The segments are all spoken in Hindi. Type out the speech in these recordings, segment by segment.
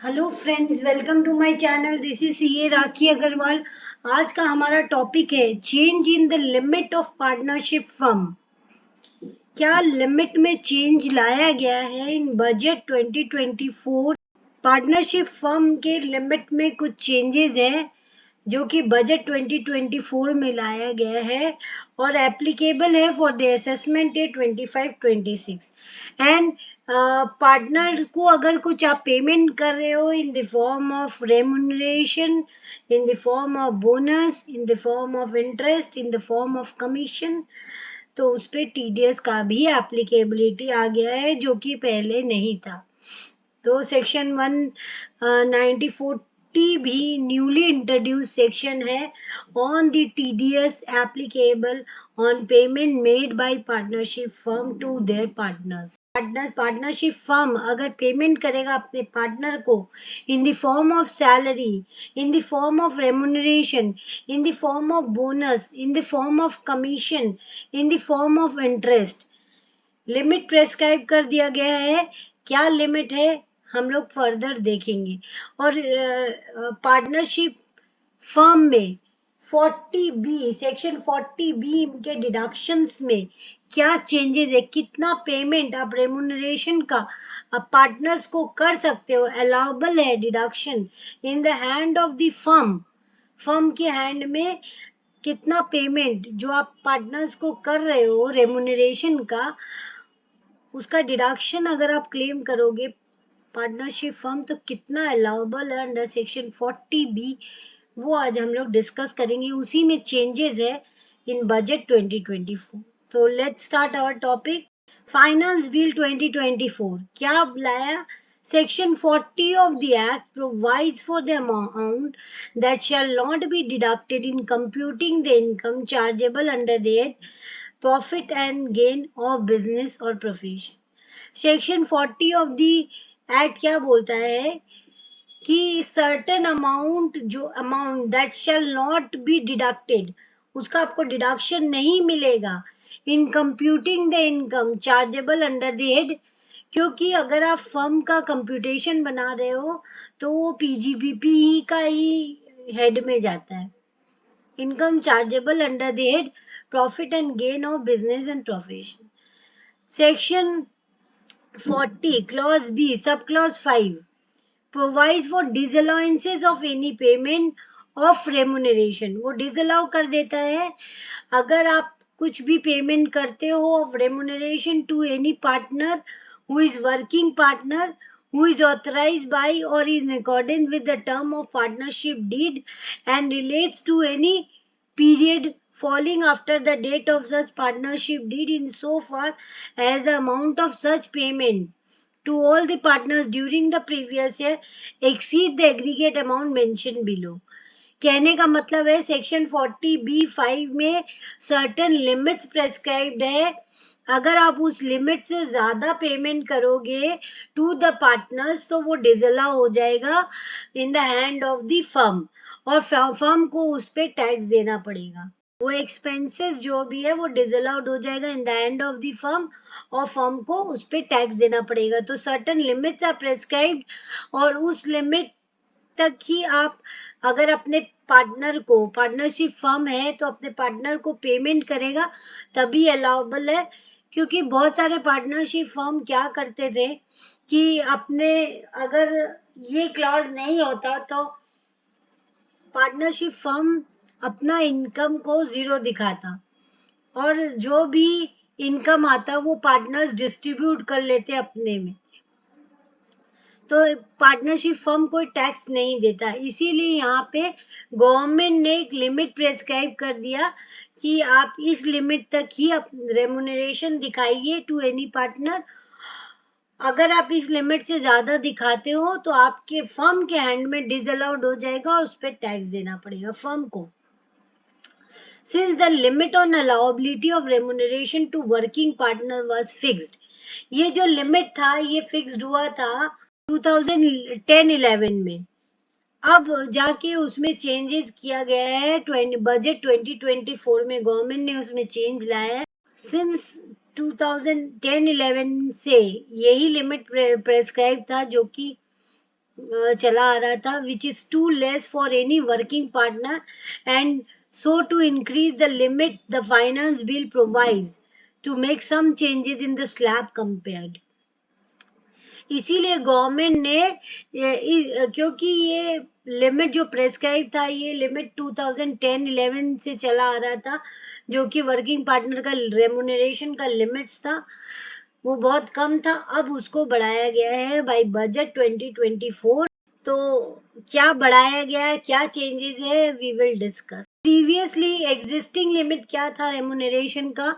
Hello friends, welcome to my channel. This is CA Rakhi Agarwal. आज का हमारा टॉपिक है change in the limit of partnership firm. क्या लिमिट में चेंज लाया गया है इन बजट 2024? पार्टनरशिप फर्म के लिमिट में कुछ चेंजेस है जो कि बजट 2024 में लाया गया है और एप्लीकेबल है for the assessment day 25-26। And partner को अगर कुछ आप पेमेंट कर रहे हो इन the form of remuneration, in the form of bonus, in the form of interest, in the form of commission, तो उस पे टीडीएस का भी एप्लीकेबिलिटी आ गया है जो कि पहले नहीं था। तो सेक्शन 194 भी न्यूली इंट्रोड्यूस सेक्शन है on the TDS applicable on payment made by partnership firm to their partners. Partnership firm अगर पेमेंट करेगा अपने पार्टनर को in the form of salary, in the form of remuneration, in the form of bonus, in the form of commission, in the form of interest, limit prescribe कर दिया गया है। क्या लिमिट है हम लोग फर्दर देखेंगे। और पार्टनरशिप फर्म में 40B, सेक्शन 40B के डिडक्शंस में क्या चेंजेस है, कितना पेमेंट आप रेमुनरेशन का आप पार्टनर्स को कर सकते हो, अलाउबल है deduction in the hand of the firm. Firm के हैंड में कितना पेमेंट जो आप पार्टनर्स को कर रहे हो रेमुनरेशन का, उसका डिडक्शन अगर आप क्लेम करोगे पार्टनरशिप फर्म तो कितना अलाउबल है अंडर सेक्शन 40B, वो आज हम लोग डिस्कस करेंगे। उसी में चेंजेस है इन बजट 2024। तो let's start our topic. Finance bill 2024 क्या लाया? Section 40 of the Act provides for the amount that shall not be deducted in computing the income chargeable under the head profit and gain of business or profession। Section 40 of the act क्या बोलता है कि सर्टेन अमाउंट, जो amount that shall not be deducted, उसका आपको डिडक्शन नहीं मिलेगा in computing the income chargeable under the head, क्योंकि अगर आप फर्म का कंप्यूटेशन बना रहे हो तो वो पीजीबीपी का ही हेड में जाता है। Income chargeable under the head profit and gain of business and profession. Section 40 clause B sub clause 5 provides for disallowances of any payment of remuneration। वो डिसअलाउ कर देता है अगर आप कुछ भी पेमेंट करते हो of remuneration to any partner who is working partner who is authorized by or is in accordance with the term of partnership deed and relates to any period falling after the date of such partnership deed in so far as the amount of such payment to all the partners during the previous year exceed the aggregate amount mentioned below। कहने का मतलब है सेक्शन 40B5 में सर्टेन लिमिट्स प्रेस्क्राइब्ड है। अगर आप उस लिमिट से ज्यादा पेमेंट करोगे टू द पार्टनर्स तो वो डिसअलाउ हो जाएगा इन the hand of the firm और फर्म को उस पे टैक्स देना पड़ेगा। वो एक्सपेंसेस जो भी है वो डिसअलाउड हो जाएगा इन the hand of the firm और फर्म को उस पे टैक्स देना पड़ेगा। तो सर्टेन लिमिट्स आर प्रेस्क्राइब्ड और उस लिमिट तक ही आप अगर अपने पार्टनर को, पार्टनरशिप फर्म है तो अपने पार्टनर को पेमेंट करेगा तभी अलाउबल है। क्योंकि बहुत सारे पार्टनरशिप फर्म क्या करते थे कि अपने, अगर ये क्लॉज नहीं होता तो पार्टनरशिप फर्म अपना इनकम को जीरो दिखाता और जो भी इनकम आता वो पार्टनर्स डिस्ट्रीब्यूट कर लेते अपने में, तो पार्टनरशिप फर्म कोई टैक्स नहीं देता। इसीलिए यहाँ पे गवर्नमेंट ने एक लिमिट प्रेस्क्राइब कर दिया कि आप इस लिमिट तक ही रेमुनरेशन दिखाइए टू एनी पार्टनर। अगर आप इस लिमिट से ज्यादा दिखाते हो तो आपके फर्म के हैंड में डिसअलाउड हो जाएगा और उस पर टैक्स देना पड़ेगा फर्म को। Since the limit on allowability of remuneration to working partner was fixed, ये जो लिमिट था ये फिक्स्ड हुआ था 2010-11 में। अब जाके उसमें चेंजेस किया गया है बजट 2024 में, गवर्नमेंट ने उसमें चेंज लाया है। सिंस 2010-11 से यही लिमिट प्रेस्क्राइब था जो कि चला आ रहा था, which is too less for any working partner, and so to increase the limit the finance bill provides to make some changes in the slab compared. इसीलिए गवर्नमेंट ने क्योंकि ये लिमिट जो प्रेस्क्राइब था, ये लिमिट 2010-11 से चला आ रहा था, जो कि वर्किंग पार्टनर का रेमुनरेशन का लिमिट्स था, वो बहुत कम था. अब उसको बढ़ाया गया है बाय बजट 2024. तो क्या बढ़ाया गया है, क्या चेंजेस है, we will discuss. Previously existing limit क्या था रेमुनरेशन का,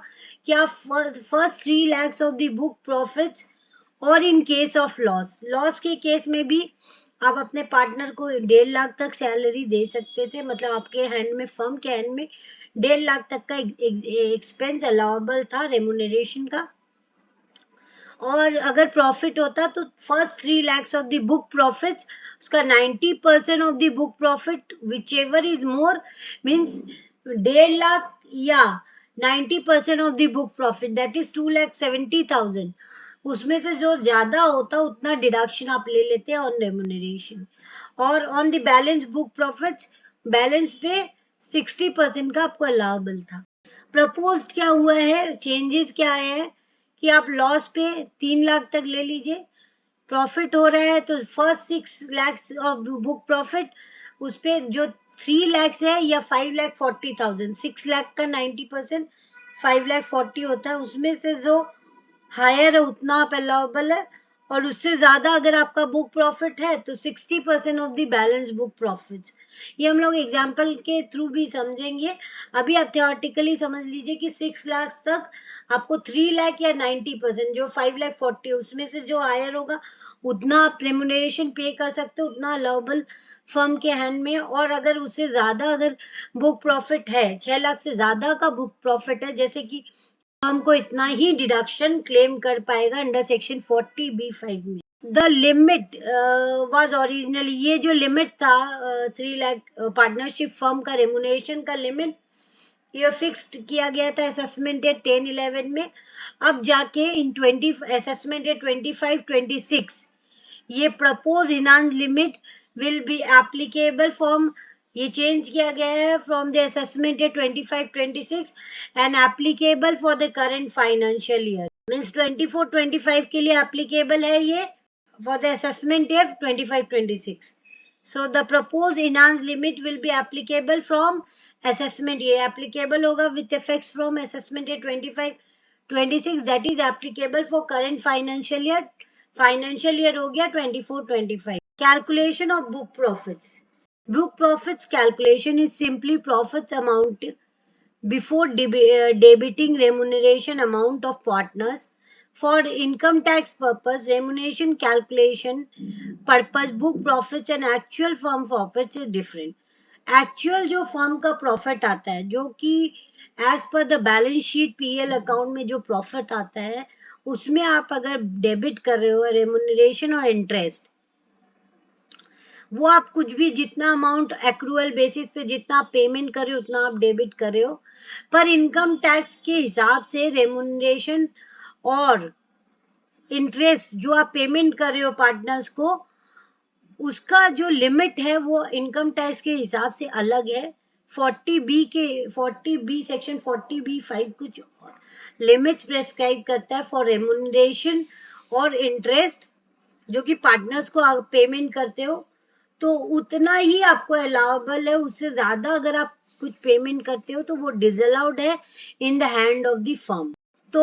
क्या first 3 lakhs of the book profits, और इन केस ऑफ लॉस के केस में भी आप अपने पार्टनर को 1.5 लाख तक सैलरी दे सकते थे. मतलब आपके हैंड में, फर्म के हैंड में 1.5 लाख तक का एक्सपेंस अलाउेबल था रेमुनरेशन का. और अगर प्रॉफिट होता तो first 3 lakhs of the book profits, उसका 90% of the book profit, which ever is more, means 1.5 lakh या 90% of the book profit, that is 2,70,000. उसमें से जो ज्यादा होता उतना डिडक्शन आप ले लेते हैं ऑन रेमुनरेशन. और on the balance book profits, balance पे 60% का आपको अलाउेबल था. प्रपोज क्या हुआ है, चेंजेस क्या है कि आप लॉस पे 3 लाख तक ले लीजिए, प्रॉफिट हो रहा है तो first 6 lakhs of book profit, उस पे जो 3 lakhs है या 5,40,000, 6 लाख का 90%, 5,40,000 होता है, उसमें से जो हायर है उतना आप अलाउेबल है. और उससे ज्यादा अगर आपका बुक प्रॉफिट है तो 60% of the balance book profits. ये हम लोग एग्जांपल के थ्रू भी समझेंगे. अभी आप थियोरेटिकली समझ लीजिए कि 6 लाख तक आपको 3 लाख या 90%, जो 5,40,000 उसमें से जो हायर होगा उतना आप रेमुनरेशन पे कर सकते हो, उतना अलाउेबल फर्म के हैंड में. और अगर उससे ज्यादा अगर बुक प्रॉफिट है, 6 लाख से ज्यादा का बुक प्रॉफिट है, जैसे कि फर्म को इतना ही डिडक्शन क्लेम कर पाएगा अंडर सेक्शन 40B5 में. द लिमिट वाज ओरिजिनली, ये जो लिमिट था 3 लाख पार्टनरशिप फर्म का रेमुनरेशन का लिमिट, ये फिक्स्ड किया गया था असेसमेंट एट 10-11 में. अब जाके इन 20 असेसमेंट एट 25-26 ये propose enhance limit will be applicable from, ये चेंज किया गया है from the assessment at 25-26 and applicable for the current financial year. Means 24-25 के लिए एप्लीकेबल है ये, for the assessment year 25-26. So the proposed enhanced limit will be applicable from assessment year. Applicable होगा with effects from assessment year 25-26, that is applicable for current financial year. Financial year हो गया 24-25. Calculation of book profits. Book profits calculation is simply profits amount before debiting remuneration amount of partners. For income tax purpose, remuneration calculation purpose, book profits and actual firm profits is different. Actual जो firm का profit आता है, जो कि as per the balance sheet PL account में जो profit आता है, उसमें आप अगर debit कर रहे हो remuneration और interest, वो आप कुछ भी जितना अमाउंट एक्रूअल बेसिस पे जितना आप पेमेंट कर रहे हो उतना आप डेबिट कर रहे हो. पर इनकम टैक्स के हिसाब से रेमुनरेशन और इंटरेस्ट जो आप पेमेंट कर रहे हो पार्टनर्स को, उसका जो लिमिट है वो इनकम टैक्स के हिसाब से अलग है. 40B सेक्शन 40B5 कुछ लिमिट्स प्रेस्क्राइब करता है फॉर रेमुनरेशन और इंटरेस्ट, जो कि पार्टनर्स को आप पेमेंट करते हो तो उतना ही आपको अलाउेबल है. उससे ज्यादा अगर आप कुछ पेमेंट करते हो तो वो डिसअलाउड है इन the hand of the firm. तो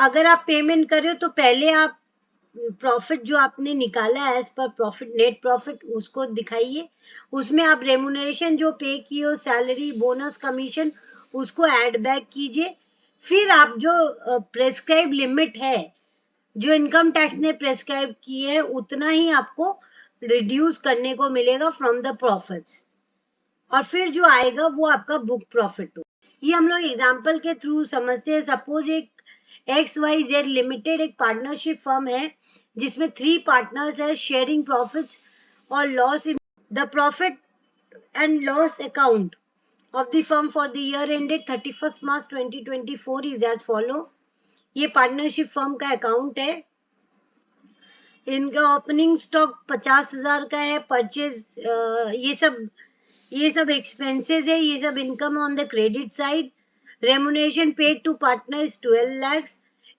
अगर आप पेमेंट कर रहे हो तो पहले आप प्रॉफिट जो आपने निकाला है as per profit, net profit, उसको दिखाइए. उसमें आप रेमुनरेशन जो पे की हो, सैलरी, बोनस, कमीशन, उसको ऐड बैक कीजिए. फिर आप जो प्रेस्क्राइब लिमिट है, जो इनकम टैक्स ने प्रेस्क्राइब की है, उतना ही आपको रिड्यूस करने को मिलेगा फ्रॉम द प्रॉफिट्स, और फिर जो आएगा वो आपका बुक प्रॉफिट हो. ये हम लोग एग्जांपल के थ्रू समझते हैं. सपोज एक XYZ लिमिटेड एक पार्टनरशिप फर्म है जिसमें 3 पार्टनर्स है, शेयरिंग प्रॉफिट्स और loss in the profit and loss account of the firm for the year ended 31st March 2024 is as follow. ये पार्टनरशिप फर्म का अकाउंट है. इनका ओपनिंग स्टॉक 50,000 का है, परचेज ये सब एक्सपेंसेस है, ये सब income on the credit side. Remuneration paid to partner is 12 lakhs।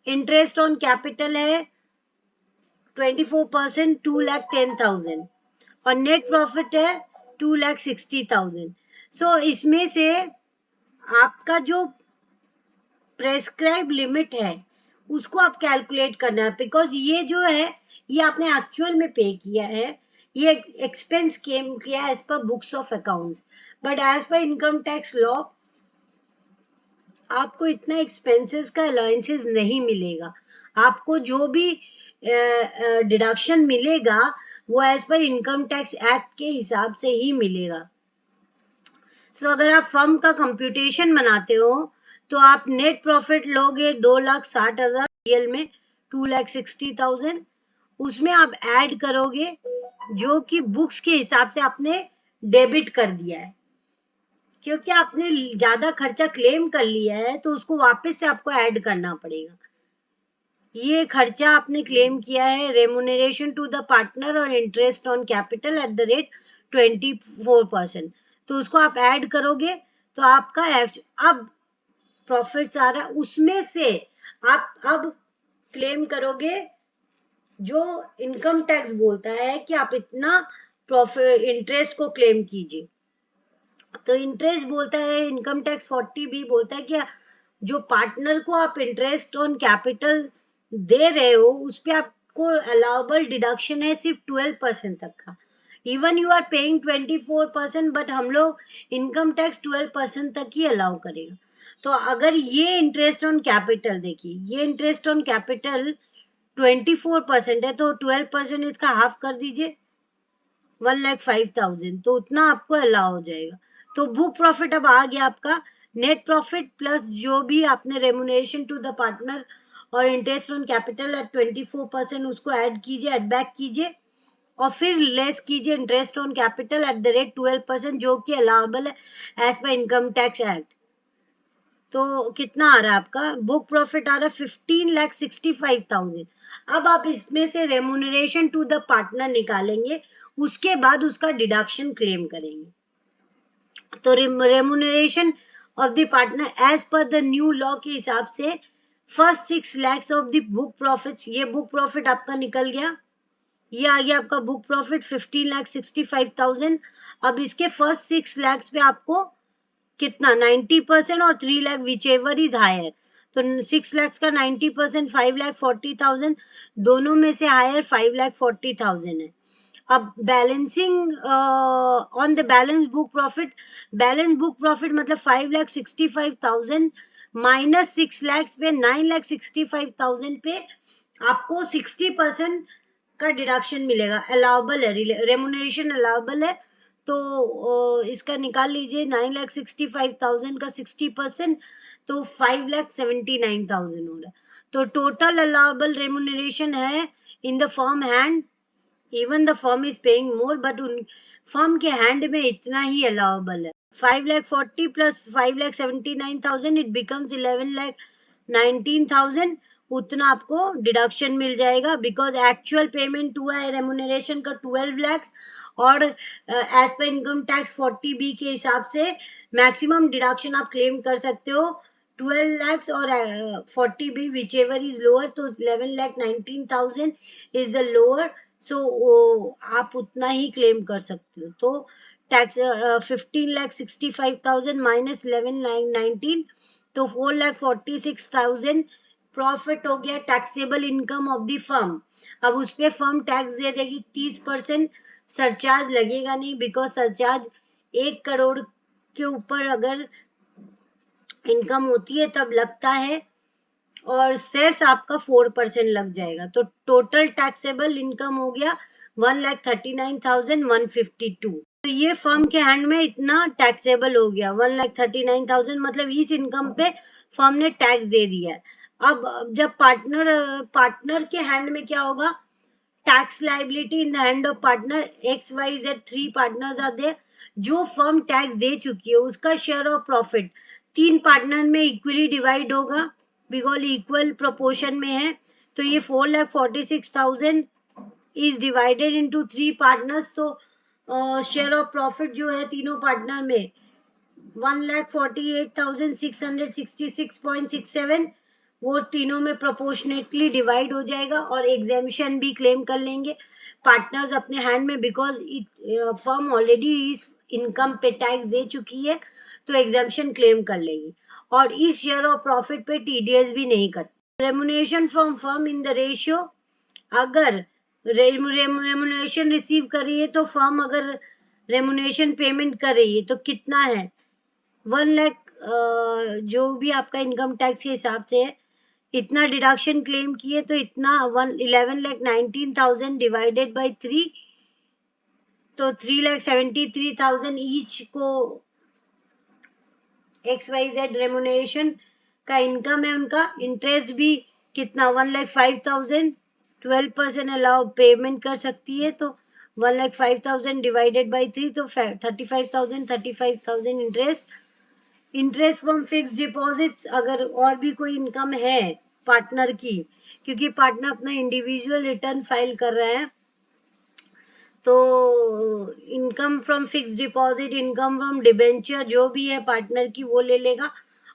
Interest on capital है 24%, 2,10,000। और नेट प्रॉफिट है 2,60,000। सो इसमें से आपका जो प्रेस्क्राइब लिमिट है उसको आप कैलकुलेट करना है, बिकॉज ये जो है ये आपने एक्चुअल में पे किया है, ये एक्सपेंस केम किया as per books of accounts, but as per income tax law आपको इतना एक्सपेंसेस का अलाउंसेस नहीं मिलेगा। आपको जो भी डिडक्शन मिलेगा वो as per income tax act के हिसाब से ही मिलेगा। सो अगर आप फर्म का कंप्यूटेशन बनाते हो तो आप नेट प्रॉफिट लोगे 2,60,000, रियल में 2,60,000। उसमें आप ऐड करोगे जो कि बुक्स के हिसाब से आपने डेबिट कर दिया है, क्योंकि आपने ज्यादा खर्चा क्लेम कर लिया है तो उसको वापस से आपको ऐड करना पड़ेगा। ये खर्चा आपने क्लेम किया है, रेमुनरेशन टू द पार्टनर और interest on capital at the rate 24%, तो उसको आप ऐड करोगे तो आपका अब प्रॉफिट आ रहा है, उसमें से आप अब क्लेम करोगे जो इनकम टैक्स बोलता है कि आप इतना प्रॉफिट इंटरेस्ट को क्लेम कीजिए। तो इंटरेस्ट बोलता है, इनकम टैक्स 40B बोलता है कि जो पार्टनर को आप इंटरेस्ट ऑन कैपिटल दे रहे हो उस पे आपको अलाउबल डिडक्शन है सिर्फ 12% तक का। Even you are paying 24%, but हम लोग इनकम टैक्स 12% तक ही अलाउ करेगा। तो अगर ये इंटरेस्ट ऑन कैपिटल, देखिए ये इंटरेस्ट ऑन कैपिटल 24% है तो 12% इसका हाफ कर दीजिए, 1,05,000, तो उतना आपको अलाउ हो जाएगा। तो बुक प्रॉफिट अब आ गया आपका नेट प्रॉफिट प्लस जो भी आपने रेमुनेशन टू द पार्टनर और इंटरेस्ट ऑन कैपिटल एट 24% उसको ऐड कीजिए, एड बैक कीजिए और फिर लेस कीजिए interest on capital at the rate 12% जो कि अलाउबल है as per income tax act. तो कितना आ रहा है आपका बुक प्रॉफिट आ रहा है 15,65,000। अब आप इसमें से रेमुनरेशन टू द पार्टनर निकालेंगे, उसके बाद उसका डिडक्शन क्लेम करेंगे। तो remuneration of the partner as per the new law के हिसाब से first 6 lakhs of the book profit, ये बुक प्रॉफिट आपका निकल गया, ये आ गया आपका बुक प्रॉफिट 15,65,000। अब इसके फर्स्ट 6 lakhs पे आपको कितना 90% और 3 lakh whichever is higher, तो 6 lakhs का 90% 5,40,000, दोनों में से हायर 5,40,000 है। अब balancing on the balance book profit मतलब 5,65,000 माइनस 6 lakhs पे 9,65,000 पे आपको 60% का डिडक्शन मिलेगा, अलाउबल है, रेमुनरेशन अलाउबल है। तो इसका निकाल लीजिए 9,65,000 का 60%, तो 5,79,000 हो रहा है। तो टोटल अलाउबल रेमुनरेशन है in the firm hand, even the firm is paying more, but उन फर्म के हैंड में इतना ही अलाउबल है। 5,40,000 प्लस 5,79,000 इट बिकम्स 11,19,000, उतना आपको डिडक्शन मिल जाएगा बिकॉज एक्चुअल पेमेंट हुआ है रेमुनरेशन का 12 lakhs और as per income tax 40B के हिसाब से मैक्सिमम डिडक्शन आप क्लेम कर सकते हो 12 lakhs और 40B which ever is lower, तो 11,19,000 इज द लोअर, सो आप उतना ही क्लेम कर सकते हो। तो टैक्स 15,65,000 माइनस 11,19, तो 4,46,000 प्रॉफिट हो गया taxable income of the firm. अब उस पर फर्म टैक्स दे देगी 30%, सरचार्ज लगेगा नहीं बिकॉज सरचार्ज 1 करोड़ के ऊपर अगर इनकम होती है तब लगता है, और सेस आपका 4% लग जाएगा। तो टोटल टैक्सेबल इनकम हो गया 1,39,152। तो ये फर्म के हैंड में इतना टैक्सेबल हो गया 1,39,000, मतलब इस इनकम पे फर्म ने टैक्स दे दिया है। अब जब पार्टनर के हैंड में क्या होगा, tax liability in the hand of partner XYZ 3 partners are there, जो फर्म टैक्स दे चुकी है उसका शेयर ऑफ प्रॉफिट 3 पार्टनर में इक्वली डिवाइड होगा बिकॉज इक्वल प्रोपोर्शन में है। तो ये 4,46,000 इज डिवाइडेड इनटू 3 पार्टनर्स, तो शेयर ऑफ प्रॉफिट जो है तीनों पार्टनर में 1,48,666.67 वो तीनों में प्रोपोर्शनेटली डिवाइड हो जाएगा और एग्जेम्पशन भी क्लेम कर लेंगे पार्टनर्स अपने हैंड में, बिकॉज फर्म ऑलरेडी इस इनकम पे टैक्स दे चुकी है तो एग्जेम्पशन क्लेम कर लेगी और इस शेयर ऑफ प्रॉफिट पे टीडीएस भी नहीं करती। Remuneration from firm in the ratio, अगर रेमुनेशन रिसीव कर रही है तो फर्म अगर रेमुनेशन पेमेंट कर रही है तो कितना है 1 लाख, जो भी आपका इनकम टैक्स के हिसाब से है इतना डिडक्शन क्लेम किए तो इतना 11,19,000 डिवाइडेड बाय 3, तो 3,73,000 ईच को XYZ रेमुनेशन का इनकम है उनका। इंटरेस्ट भी कितना 1,05,000, 12% अलाउ पेमेंट कर सकती है तो 1,05,000 डिवाइडेड बाय 3 तो 35,000 इंटरेस्ट फ्रॉम फिक्स डिपॉजिट्स, अगर और भी कोई इनकम है पार्टनर की, क्योंकि पार्टनर अपना इंडिविजुअल रिटर्न फाइल कर रहा है तो income from fix deposit, income from debenture जो भी है पार्टनर की वो ले लेगा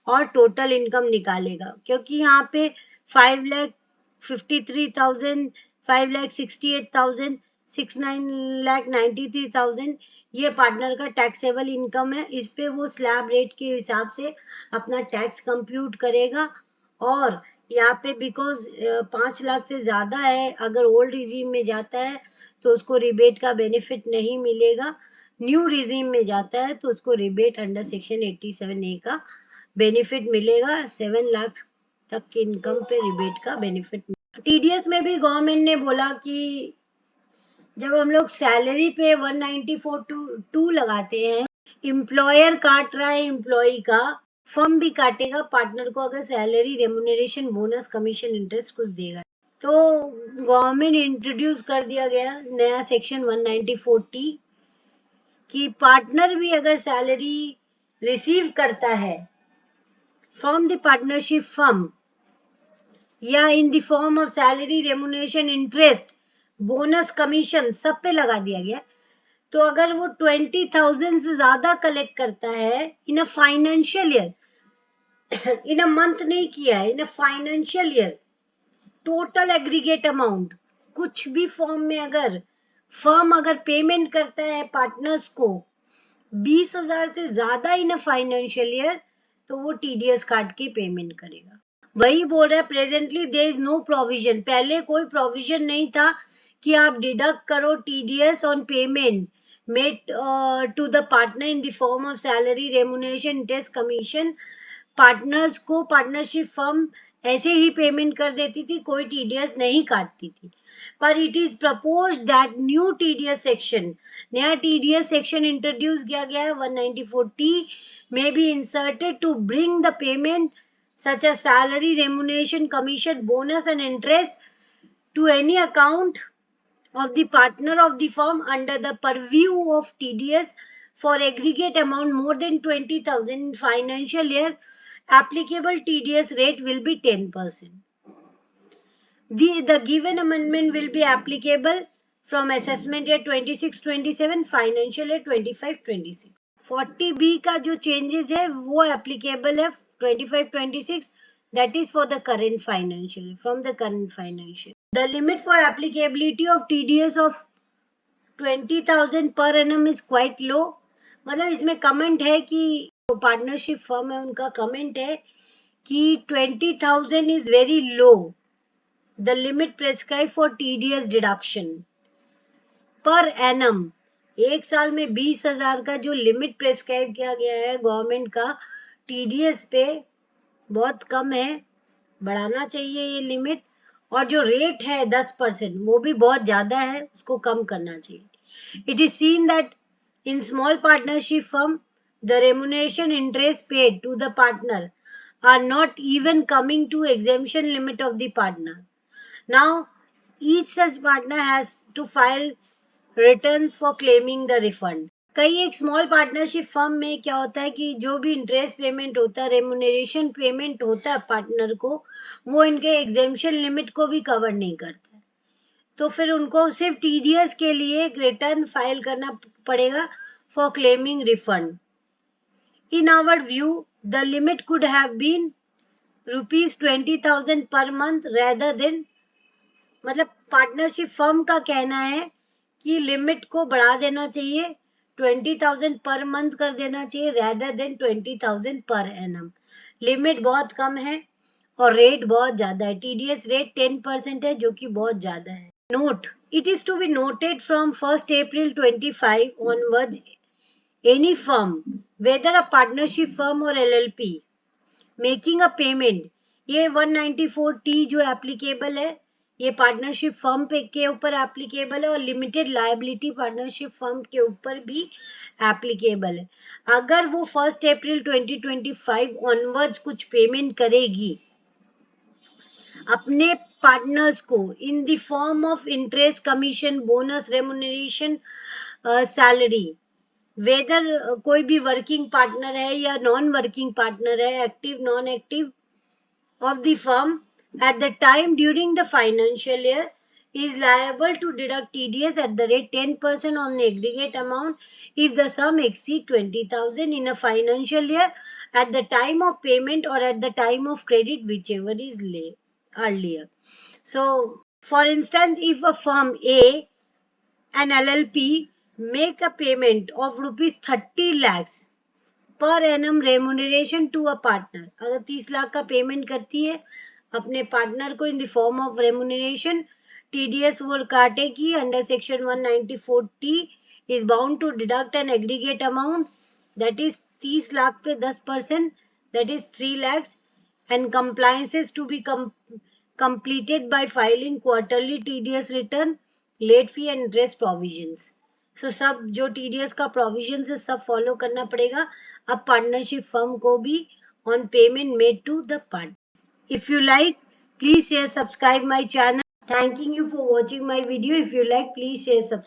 और टोटल इनकम निकालेगा, क्योंकि यहाँ पे 5,53,000, 5,68,000, 6,93,000 ये पार्टनर का टैक्सेबल इनकम है। इस पे वो स्लैब रेट के हिसाब से अपना टैक्स कंप्यूट करेगा और यहाँ पे बिकॉज 5 लाख से ज्यादा है अगर ओल्ड रिजीम में जाता है तो उसको रिबेट का बेनिफिट नहीं मिलेगा, न्यू रिजीम में जाता है तो उसको रिबेट अंडर सेक्शन 87A का बेनिफिट मिलेगा, 7 लाख तक की इनकम पे रिबेट का बेनिफिट। टीडीएस में भी गवर्नमेंट ने बोला कि जब हम लोग सैलरी पे 194(2) लगाते हैं, एम्प्लॉयर काट रहा है एम्प्लॉय का, फर्म भी काटेगा पार्टनर को अगर salary, remuneration, bonus, commission, interest कुछ देगा तो गवर्नमेंट इंट्रोड्यूस कर दिया गया नया सेक्शन 194(T) कि पार्टनर भी अगर सैलरी रिसीव करता है फ्रॉम द पार्टनरशिप फर्म या इन the form of salary, remuneration, interest, bonus, commission सब पे लगा दिया गया, तो अगर वो 20,000 से ज्यादा कलेक्ट करता है in a financial year, in a month नहीं किया है, in a financial year, total aggregate amount कुछ भी फॉर्म में अगर फर्म अगर पेमेंट करता है पार्टनर्स को 20,000 से ज्यादा इन अ फाइनेंशियल ईयर तो वो टीडीएस काट के पेमेंट करेगा। वही बोल रहा है presently there is no provision, पहले कोई प्रोविजन नहीं था कि आप डिडक्ट करो TDS on payment made to the partner in the form of salary, remuneration, interest, commission, partners को पार्टनरशिप फर्म ऐसे ही पेमेंट कर देती थी, कोई टीडीएस नहीं काटती थी। पर it is propose that new TDS section, नया टीडीएस सेक्शन इंट्रोड्यूस किया गया है 194(T) में be inserted to bring the payment such as salary, remuneration, commission, bonus and interest to any account of the partner of the firm under the purview of TDS for aggregate amount more than 20,000 in financial year. Applicable TDS rate will be 10%. The given amendment will be applicable from assessment year 26-27, financial year 25-26. 40B का जो changes है वो applicable है 25-26, that is for the current financial, from the current financial. The limit for applicability of TDS of 20,000 per annum is quite low. मतलब इसमें कमेंट है कि जो पार्टनरशिप फर्म है उनका कमेंट है कि 20,000 is very low. The limit prescribed for TDS deduction per annum, एक साल में 20,000 का जो लिमिट प्रेस्क्राइब किया गया है गवर्नमेंट का टीडीएस पे बहुत कम है, बढ़ाना चाहिए ये लिमिट, और जो रेट है 10% वो भी बहुत ज्यादा है, उसको कम करना चाहिए। It is seen that in small partnership firm the remuneration interest paid to the partner are not even coming to exemption limit of the partner. Now each such partner has to file returns for claiming the refund. कई एक स्मॉल पार्टनरशिप फर्म में क्या होता है कि जो भी इंटरेस्ट पेमेंट होता है, रेमुनरेशन पेमेंट होता है पार्टनर को, वो इनके एग्जेम्पशन लिमिट को भी कवर नहीं करता है। तो फिर उनको सिर्फ TDS के लिए एक रिटर्न फाइल करना पड़ेगा for claiming refund. In our view, the limit could have been rupees 20,000 per month rather than, मतलब पार्टनरशिप फर्म का कहना है कि लिमिट को बढ़ा देना चाहिए, 20,000 पर मंथ कर देना चाहिए rather than 20,000 per annum. Limit बहुत कम है और रेट बहुत ज्यादा है. TDS रेट 10% है, जो कि बहुत ज्यादा है. Note, it is to be noted from 1st April 25 onwards, any firm, whether a partnership firm or LLP, making a payment, ये 194T जो एप्लीकेबल है, ये पार्टनरशिप फर्म पे के ऊपर एप्लीकेबल है और लिमिटेड लायबिलिटी पार्टनरशिप फर्म के ऊपर भी एप्लीकेबल है. अगर वो 1 अप्रैल 2025 ऑनवर्ड्स कुछ पेमेंट करेगी अपने पार्टनर्स को in the form of interest, commission, bonus, remuneration, salary, whether कोई भी वर्किंग पार्टनर है या नॉन वर्किंग पार्टनर है, active non active of the firm at the time during the financial year, is liable to deduct TDS at the rate 10% on the aggregate amount if the sum exceed 20,000 in a financial year at the time of payment or at the time of credit, whichever is earlier. So, for instance, if a firm A, an LLP, make a payment of rupees 30 lakhs per annum remuneration to a partner, अगर 30 लाख का पेमेंट करती है अपने पार्टनर को in the form of remuneration, TDS वो काटेगी under section 194T, is bound to deduct an aggregate amount that is 30 lakh पे 10%, that is 3 lakhs, and compliances to be completed by filing quarterly TDS return, late fee and interest provisions. So सब जो TDS का प्रोविजन है सब फॉलो करना पड़ेगा अब पार्टनरशिप फर्म को भी on payment made to the partner. If you like, please share, subscribe my channel. Thanking you for watching my video. If you like, please share, subscribe.